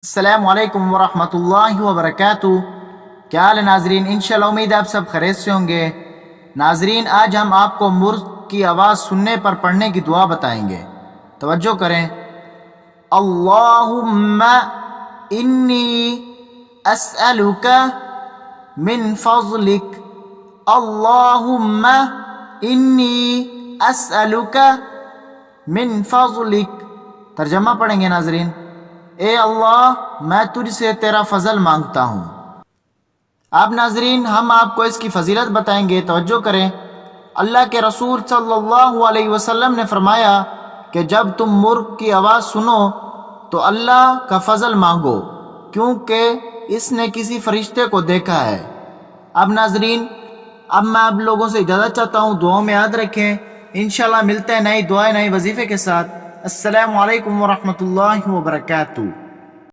अस्सलामु अलैकुम वरहमतुल्लाहि वबरकातुहू। क्या हाल है नाजरीन? इंशाल्लाह उम्मीद है आप सब खैरियत से होंगे। नाजरीन, आज हम आपको मुर्ग की आवाज़ सुनने पर पढ़ने की दुआ बताएंगे। तवज्जो करें। अल्लाहुम्मा इन्नी अस्अलुका मिन फज़लिक। अल्लाहुम्मा इन्नी अस्अलुका मिन फज़लिक। तर्जमा पढ़ेंगे नाजरीन। ए अल्लाह, मैं तुझसे तेरा फजल मांगता हूँ। अब नाजरीन, हम आपको इसकी फजीलत बताएंगे। तवज्जो करें। अल्लाह के रसूल सल्लल्लाहु अलैहि वसल्लम ने फरमाया कि जब तुम मुर्ग की आवाज़ सुनो तो अल्लाह का फजल मांगो, क्योंकि इसने किसी फरिश्ते को देखा है। अब नाजरीन, अब मैं आप लोगों से इजाज़त चाहता हूँ। दुआ में याद रखें। इंशाल्लाह मिलते हैं नई दुआ नए वजीफ़े के साथ। अस्सलामु अलैकुम वरहमतुल्लाहि वबरकातुहू।